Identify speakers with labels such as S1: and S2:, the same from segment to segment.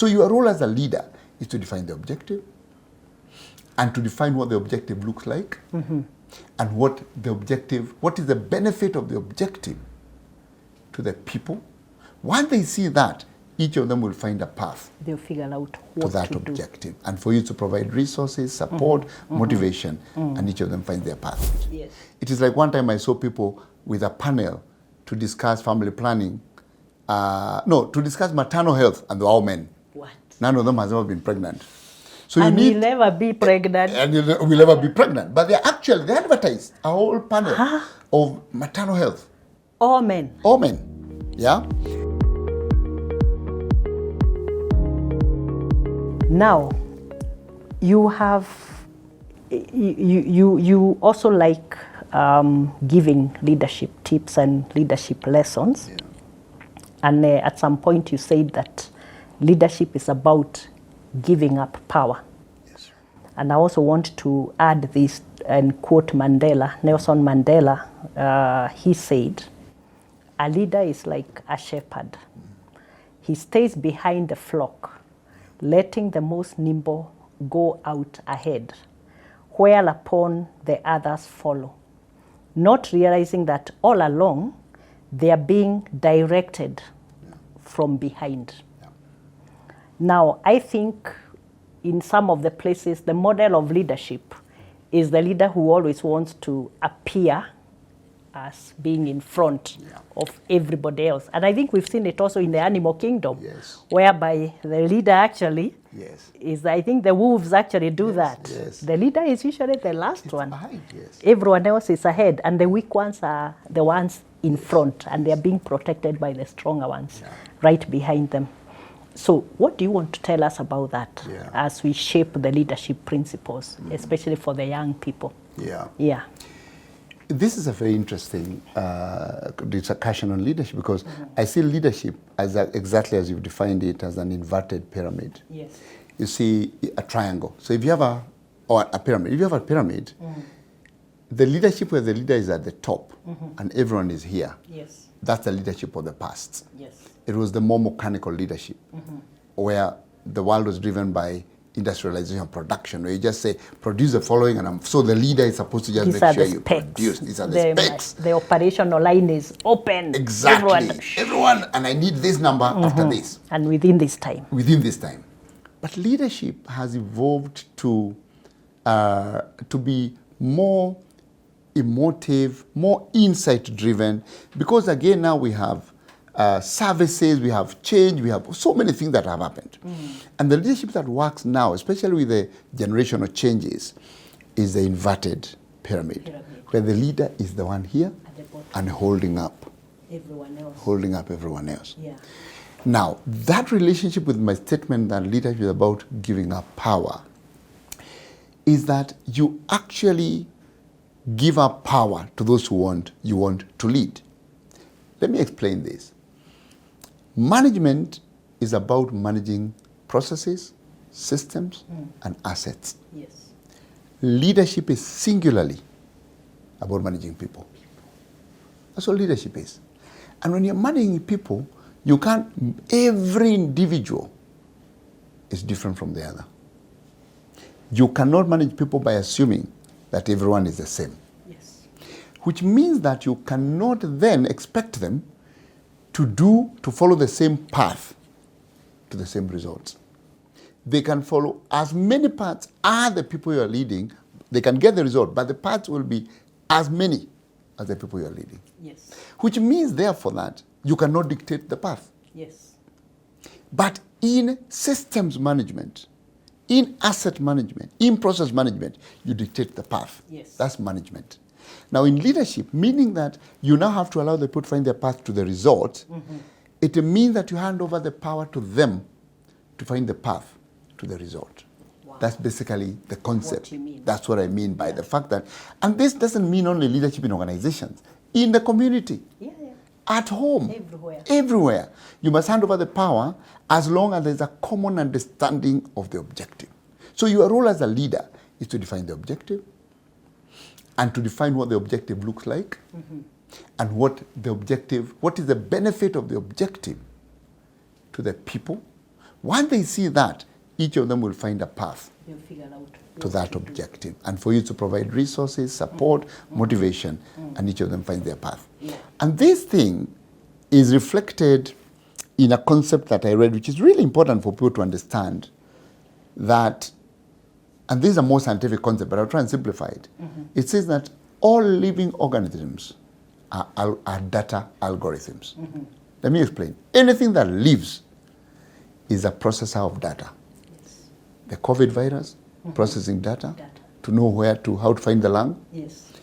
S1: So your role as a leader is to define the objective and to define what the objective looks like and what is the benefit of the objective to the people. Once they see that, each of them will find a path.
S2: They'll figure out what
S1: to that
S2: to
S1: objective. And for you to provide resources, support, motivation, and each of them find their path.
S2: Yes.
S1: It is like one time I saw people with a panel to discuss family planning, to discuss maternal health, and they're all men.
S2: What?
S1: None of them has ever been pregnant. So
S2: and you'll never be pregnant.
S1: And you will never be pregnant. But they advertised a whole panel of maternal health.
S2: All men.
S1: All men. Yeah?
S2: Now, you have, you also like giving leadership tips and leadership lessons.
S1: Yeah.
S2: And at some point you said that leadership is about giving up power.
S1: Yes.
S2: And I also want to add this and quote Mandela, Nelson Mandela. He said, a leader is like a shepherd. He stays behind the flock, letting the most nimble go out ahead, whereupon the others follow, not realizing that all along they are being directed from behind.
S1: Yeah.
S2: Now, I think in some of the places, the model of leadership is the leader who always wants to appear as being in front of everybody else. And I think we've seen it also in the animal kingdom, whereby the leader actually is, I think the wolves actually do that.
S1: Yes.
S2: The leader is usually the last one.
S1: Behind,
S2: Everyone else is ahead, and the weak ones are the ones in front, and they're being protected by the stronger ones right behind them. So what do you want to tell us about that as we shape the leadership principles, especially for the young people?
S1: Yeah. This is a very interesting discussion on leadership, because I see leadership as exactly as you've defined it, as an inverted pyramid.
S2: Yes.
S1: You see a triangle. So if you have a pyramid, the leadership where the leader is at the top and everyone is here, that's the leadership of the past. It was the more mechanical leadership, where the world was driven by industrialization production, where you just say, produce the following, and so the leader is supposed to just make sure you produce. These are the specs.
S2: The operational line is open.
S1: Exactly. Everyone, and I need this number after this.
S2: And within this time.
S1: But leadership has evolved to be more emotive, more insight-driven, because again, now we have services, we have change, we have so many things that have happened. And the leadership that works now, especially with the generational changes, is the inverted pyramid, where the leader is the one here and holding up everyone else. Now, that relationship with my statement that leadership is about giving up power is that you actually give up power to those who you want to lead. Let me explain this. Management is about managing processes, systems, and assets. Leadership is singularly about managing people. That's what leadership is. And when you're managing people, every individual is different from the other. You cannot manage people by assuming that everyone is the same. Which means that you cannot then expect them to follow the same path to the same results. They can follow as many paths as the people you are leading. They can get the result, but the paths will be as many as the people you are leading. Which means, therefore, that you cannot dictate the path. But in systems management, in asset management, in process management, you dictate the path. That's management. Now, in leadership, meaning that you now have to allow the people to find their path to the result, it means that you hand over the power to them to find the path to the result. That's basically the concept. That's what I mean by the fact that, and this doesn't mean only leadership in organizations, in the community, at home, everywhere. You must hand over the power as long as there's a common understanding of the objective. So your role as a leader is to define the objective, and to define what the objective looks like, and what is the benefit of the objective to the people. Once they see that, each of them will find a path
S2: They'll figure out
S1: to
S2: what
S1: that
S2: to do.
S1: objective. And for you to provide resources, support, motivation, and each of them finds their path.
S2: Yeah.
S1: And this thing is reflected in a concept that I read, which is really important for people to understand, that, and this is a more scientific concept, but I'll try and simplify it. It says that all living organisms are data algorithms. Let me explain. Anything that lives is a processor of data.
S2: Yes.
S1: The COVID virus, processing data,
S2: Data.
S1: to know how to find the lung.
S2: Yes.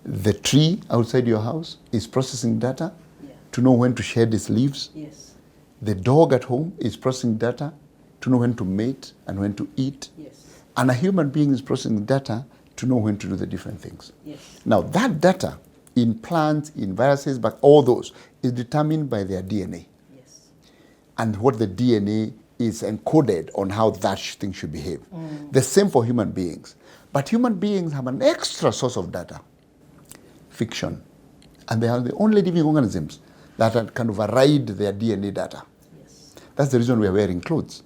S1: The tree outside your house is processing data
S2: Yeah.
S1: to know when to shed its leaves.
S2: Yes.
S1: The dog at home is processing data to know when to mate and when to eat.
S2: Yes.
S1: And a human being is processing data to know when to do the different things.
S2: Yes.
S1: Now, that data in plants, in viruses, but all those is determined by their DNA.
S2: Yes.
S1: And what the DNA is encoded on how that thing should behave. The same for human beings. But human beings have an extra source of data, fiction. And they are the only living organisms that can override their DNA data.
S2: Yes.
S1: That's the reason we are wearing clothes.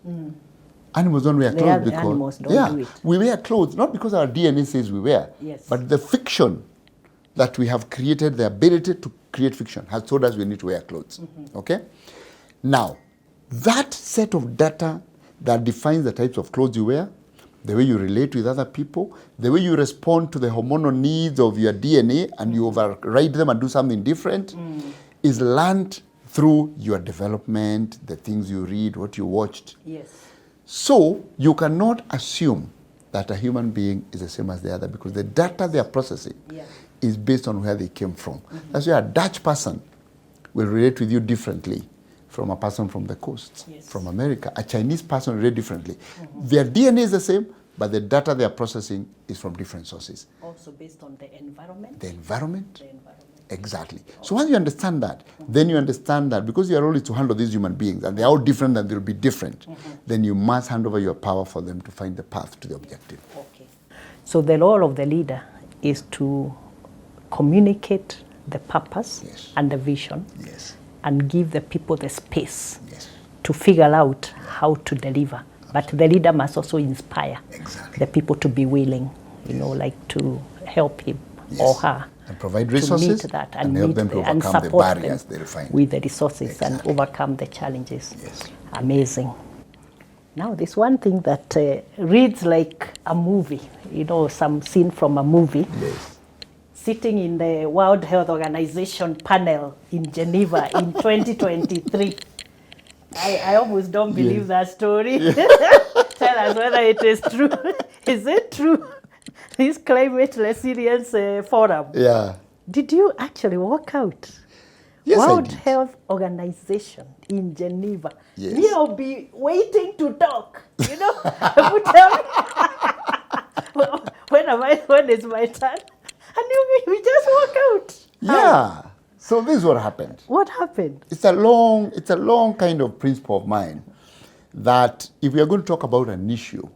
S1: Animals don't wear
S2: The
S1: clothes
S2: other
S1: because
S2: animals don't do it.
S1: we wear clothes not because our DNA says we wear,
S2: Yes.
S1: but the fiction that we have created, the ability to create fiction, has told us we need to wear clothes. Okay? Now, that set of data that defines the types of clothes you wear, the way you relate with other people, the way you respond to the hormonal needs of your DNA and you override them and do something different, is learned through your development, the things you read, what you watched.
S2: Yes.
S1: So you cannot assume that a human being is the same as the other because the data they are processing
S2: Yeah.
S1: is based on where they came from. That's why a Dutch person will relate with you differently from a person from the coast,
S2: Yes.
S1: from America. A Chinese person will relate differently. Their DNA is the same, but the data they are processing is from different sources.
S2: Also based on the environment.
S1: The environment,
S2: The environment.
S1: exactly. So once you understand that, then you understand that because your role is to handle these human beings and they're all different and they'll be different, then you must hand over your power for them to find the path to the objective.
S2: Okay. So the role of the leader is to communicate the purpose
S1: Yes.
S2: and the vision
S1: Yes,
S2: and give the people the space
S1: yes,
S2: to figure out how to deliver. But the leader must also inspire
S1: exactly.
S2: the people to be willing, you know, like to help him or
S1: Yes.
S2: her
S1: And provide
S2: to
S1: resources
S2: meet that
S1: and help them to
S2: and
S1: overcome the
S2: support
S1: barriers
S2: them
S1: they'll find.
S2: with the resources
S1: Exactly.
S2: and overcome the challenges.
S1: Yes.
S2: Amazing. Now, there's one thing that reads like a movie, you know, some scene from a movie.
S1: Yes.
S2: Sitting in the World Health Organization panel in Geneva in 2023. I almost don't believe that story. Tell us whether it is true. Is it true? This climate resilience forum.
S1: Yeah.
S2: Did you actually walk out?
S1: Yes, I
S2: World
S1: did.
S2: Health Organization in Geneva.
S1: Yes.
S2: Me, I'll be waiting to talk. You know, would tell me when is my turn? And we just walk out.
S1: Yeah. So this is what happened.
S2: What happened?
S1: It's a long kind of principle of mine that if we are going to talk about an issue,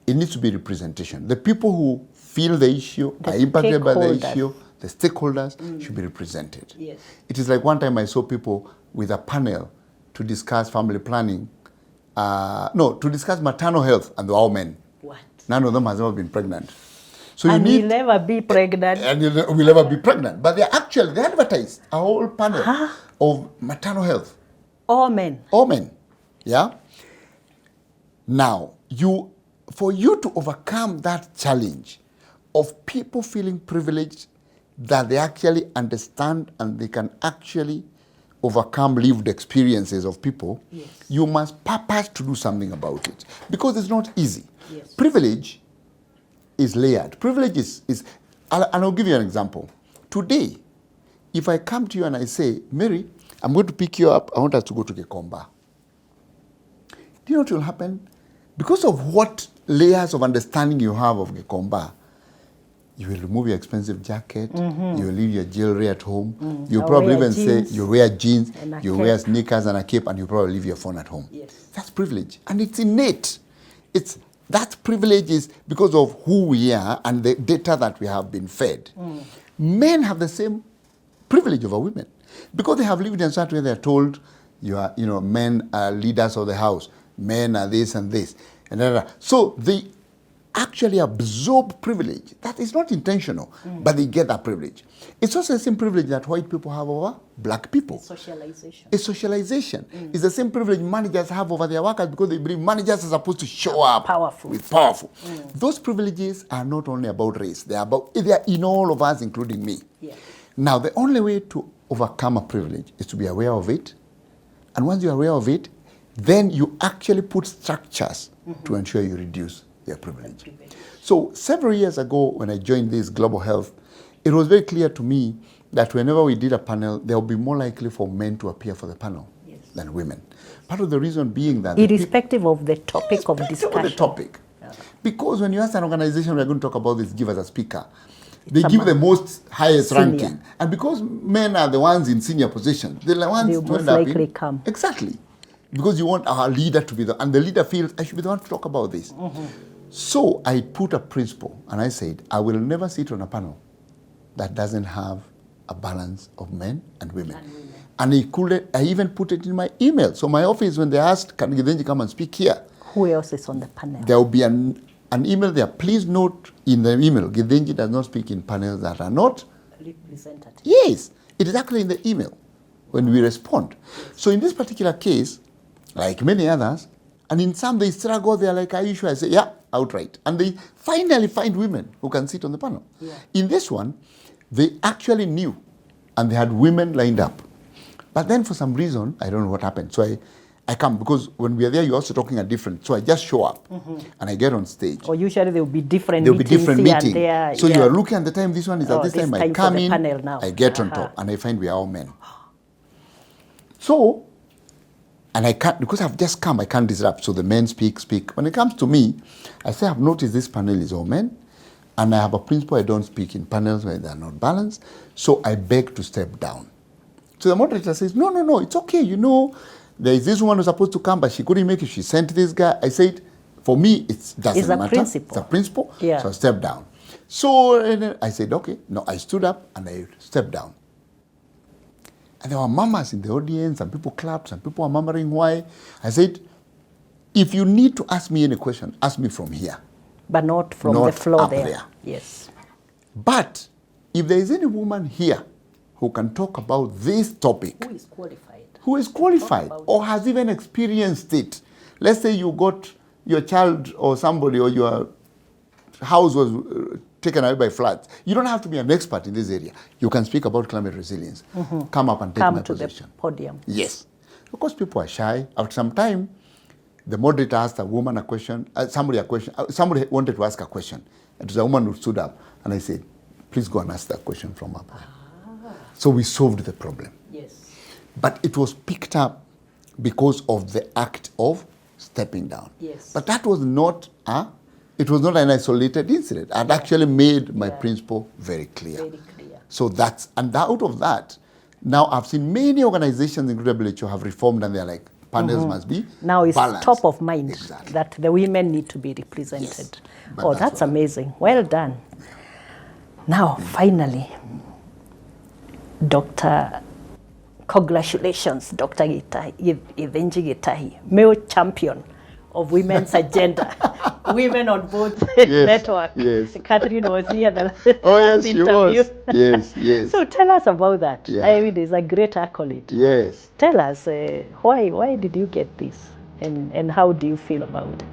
S1: it needs to be representation. The people who feel the issue,
S2: The
S1: are impacted by the
S2: stakeholders.
S1: issue, the stakeholders should be represented.
S2: Yes.
S1: It is like one time I saw people with a panel to discuss family planning, to discuss maternal health, and they're all men.
S2: What?
S1: None of them has ever been pregnant. So
S2: And
S1: you need,
S2: we'll never be pregnant.
S1: and you will never be pregnant. But they advertised a whole panel of maternal health.
S2: All men.
S1: All men. Yeah? Now, for you to overcome that challenge of people feeling privileged that they actually understand and they can actually overcome lived experiences of people,
S2: Yes.
S1: you must purpose to do something about it. Because it's not easy.
S2: Yes.
S1: Privilege is layered. Privilege is and I'll give you an example. Today, if I come to you and I say, Mary, I'm going to pick you up, I want us to go to Gekomba. Do you know what will happen? Because of what layers of understanding you have of Gekomba, you will remove your expensive jacket, you will leave your jewelry at home, you'll
S2: I'll
S1: probably
S2: wear
S1: even
S2: jeans
S1: say you wear jeans,
S2: and a
S1: you wear
S2: cape.
S1: sneakers and a cape, and you probably leave your phone at home.
S2: Yes.
S1: That's privilege. And it's innate. That privilege is because of who we are and the data that we have been fed. Men have the same privilege over women because they have lived in a certain way. They're told men are leaders of the house, men are this and this, and so they actually absorb privilege that is not intentional, but they get that privilege. It's also the same privilege that white people have over black people.
S2: Socialization.
S1: It's socialization. It's the same privilege managers have over their workers because they believe managers are supposed to show up with powerful. Those privileges are not only about race, they are in all of us, including me.
S2: Yeah.
S1: Now, the only way to overcome a privilege is to be aware of it. And once you're aware of it, then you actually put structures to ensure you reduce their privilege. So several years ago, when I joined this global health, it was very clear to me that whenever we did a panel, there will be more likely for men to appear for the panel than women. Part of the reason being that...
S2: Irrespective of the topic of discussion.
S1: Of the topic. Yeah. Because when you ask an organization, we're going to talk about this, give us a speaker. They give the most highest ranking. And because men are the ones in senior positions, they're the ones
S2: they'll
S1: to
S2: most
S1: end up
S2: likely come.
S1: Exactly. Because you want our leader to be and the leader feels, I should be the one to talk about this. So I put a principle, and I said, I will never sit on a panel that doesn't have a balance of men and women. And I even put it in my email. So my office, when they asked, can Githinji come and speak here?
S2: Who else is on the panel?
S1: There will be an email there. Please note in the email, Githinji does not speak in panels that are not
S2: representative.
S1: Yes, it is actually in the email when we respond. So in this particular case, like many others, and in some they struggle, they're like, are you sure? I say, yeah, outright. And they finally find women who can sit on the panel. Yeah. In this one, they actually knew, and they had women lined up. But then for some reason, I don't know what happened. So I come, because when we are there, you're also talking at different. So I just show up, and I get on stage.
S2: Or usually there will be different meetings.
S1: So you are looking at the time, this one is at this time. I come in, I get on top, and I find we are all men. So, and I can't, because I've just come, I can't disrupt. So the men speak. When it comes to me, I say, I've noticed this panel is all men, and I have a principle, I don't speak in panels where they are not balanced. So I beg to step down. So the moderator says, no, it's okay. There is this woman who's supposed to come, but she couldn't make it. She sent this guy. I said, for me, it doesn't matter.
S2: Principle.
S1: It's a principle.
S2: Yeah.
S1: So I stepped down. So and then I said, okay. No, I stood up and I stepped down. And there were mamas in the audience, and people clapped, and people were murmuring why. I said, if you need to ask me any question, ask me from here.
S2: But not from the floor
S1: there.
S2: Yes.
S1: But if there is any woman here who can talk about this topic, who is qualified or has even experienced it. Let's say you got your child or somebody, or your house was taken away by floods. You don't have to be an expert in this area. You can speak about climate resilience. Come up and take my position.
S2: The podium.
S1: Yes. Of course, people are shy. After some time, the moderator asked a woman a question, somebody wanted to ask a question. It was a woman who stood up, and I said, please go and ask that question from up. So we solved the problem.
S2: Yes.
S1: But it was picked up because of the act of stepping down.
S2: Yes.
S1: But that was not it was not an isolated incident. I'd actually made my principle very clear.
S2: Very clear.
S1: So out of that, now I've seen many organizations, including WHO, have reformed, and they're like, panels must be
S2: now it's
S1: balanced.
S2: Top of mind
S1: exactly.
S2: That the women need to be represented.
S1: Yes.
S2: Oh, that's amazing. Well done. Now, finally, congratulations, Dr. Githinji Gitahi, male champion of women's agenda. Women on both network.
S1: Yes.
S2: Catherine was here the
S1: last
S2: interview.
S1: She was. Yes.
S2: So tell us about that.
S1: Yeah.
S2: I mean, it's a great accolade.
S1: Yes.
S2: Tell us, why did you get this? And how do you feel about it?